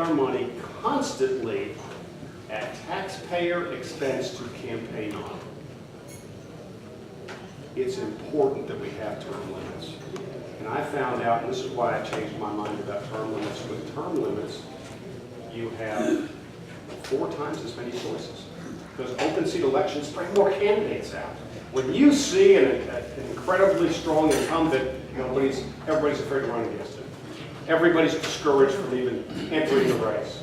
our money constantly at taxpayer expense to campaign on. It's important that we have term limits. And I found out, and this is why I changed my mind about term limits, with term limits, you have 4 times as many choices. Because open seat elections bring more candidates out. When you see an incredibly strong incumbent, everybody's afraid to run against him. Everybody's discouraged from even entering the race.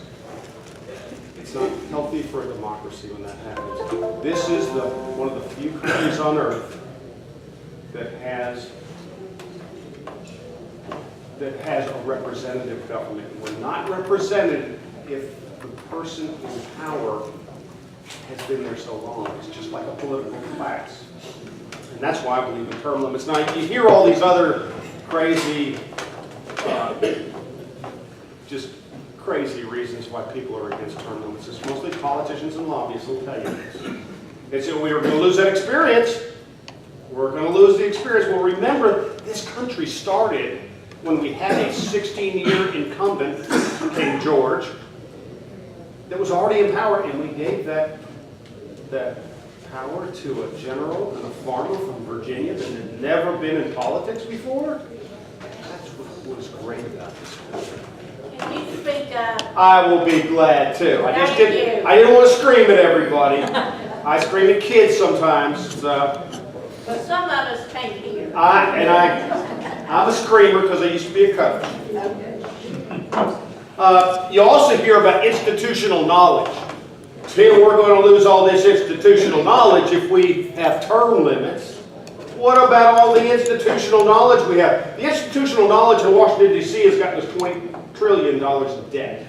It's not healthy for a democracy when that happens. This is one of the few countries on earth that has a representative government. We're not represented if the person in power has been there so long. It's just like a political class. And that's why I believe in term limits. Now, you hear all these other crazy, just crazy reasons why people are against term limits. It's mostly politicians and lobbyists will tell you this. They say, we are going to lose that experience. We're going to lose the experience. Well, remember, this country started when we had a 16-year incumbent, King George, that was already in power, and we gave that power to a general and a farmer from Virginia that had never been in politics before. That's what was great about this country. Can you speak up? I will be glad to. I didn't want to scream at everybody. I scream at kids sometimes. So. But some of us can't hear. I'm a screamer because I used to be a coach. Okay. You also hear about institutional knowledge. Tim, we're going to lose all this institutional knowledge if we have term limits. What about all the institutional knowledge we have? The institutional knowledge in Washington, D.C. has gotten us $20 trillion in debt.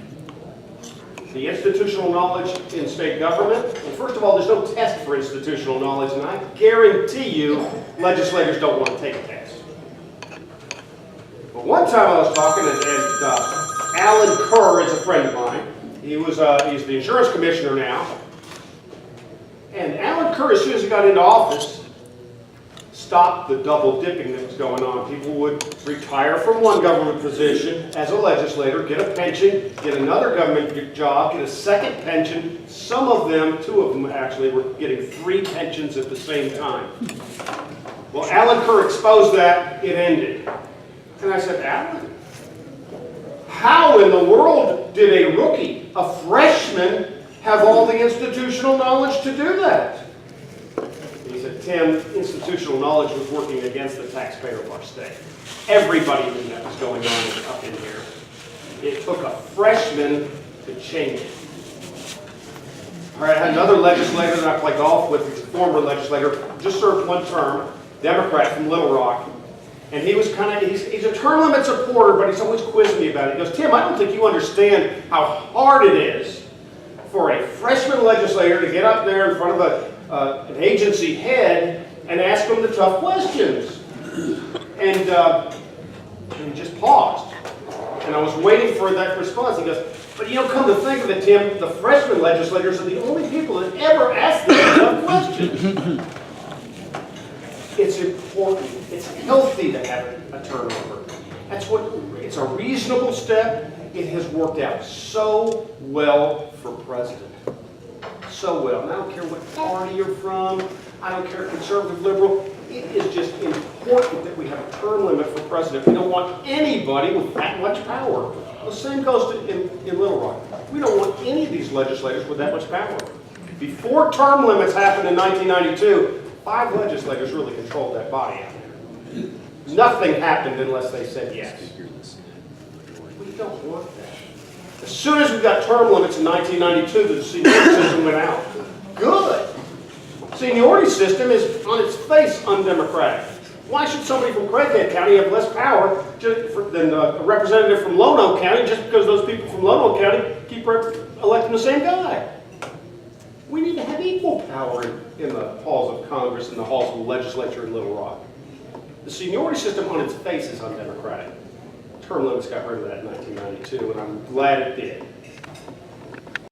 The institutional knowledge in state government, well, first of all, there's no test for institutional knowledge, and I guarantee you legislators don't want to take a test. But one time I was talking, and Alan Kerr is a friend of mine. He's the insurance commissioner now. And Alan Kerr, as soon as he got into office, stopped the double dipping that was going on. People would retire from one government position as a legislator, get a pension, get another government job, get a second pension. Some of them, 2 of them actually, were getting 3 pensions at the same time. Well, Alan Kerr exposed that, it ended. And I said, Alan, how in the world did a rookie, a freshman, have all the institutional knowledge to do that? He said, Tim, institutional knowledge was working against the taxpayer of our state. Everybody knew that was going on up in here. It took a freshman to change it. All right, I had another legislator that I play golf with, he's a former legislator, just served 1 term, Democrat from Little Rock. And he was he's a term limit supporter, but he's always quizzing me about it. He goes, Tim, I don't think you understand how hard it is for a freshman legislator to get up there in front of an agency head and ask them the tough questions. And he just paused. And I was waiting for that response. He goes, but come to think of it, Tim, the freshman legislators are the only people that ever ask them tough questions. It's important. It's healthy to have a term limit. It's a reasonable step. It has worked out so well for president. So well. And I don't care what party you're from. I don't care conservative, liberal. It is just important that we have a term limit for president. We don't want anybody with that much power. The same goes in Little Rock. We don't want any of these legislators with that much power. Before term limits happened in 1992, 5 legislators really controlled that body out there. Nothing happened unless they said yes. We don't want that. As soon as we got term limits in 1992, the seniority system went out. Good. Seniority system is on its face undemocratic. Why should somebody from Craighead County have less power than a representative from Lonoke County just because those people from Lonoke County keep electing the same guy? We need to have equal power in the halls of Congress and the halls of the legislature in Little Rock. The seniority system on its face is undemocratic. Term limits got rid of that in 1992, and I'm glad it did.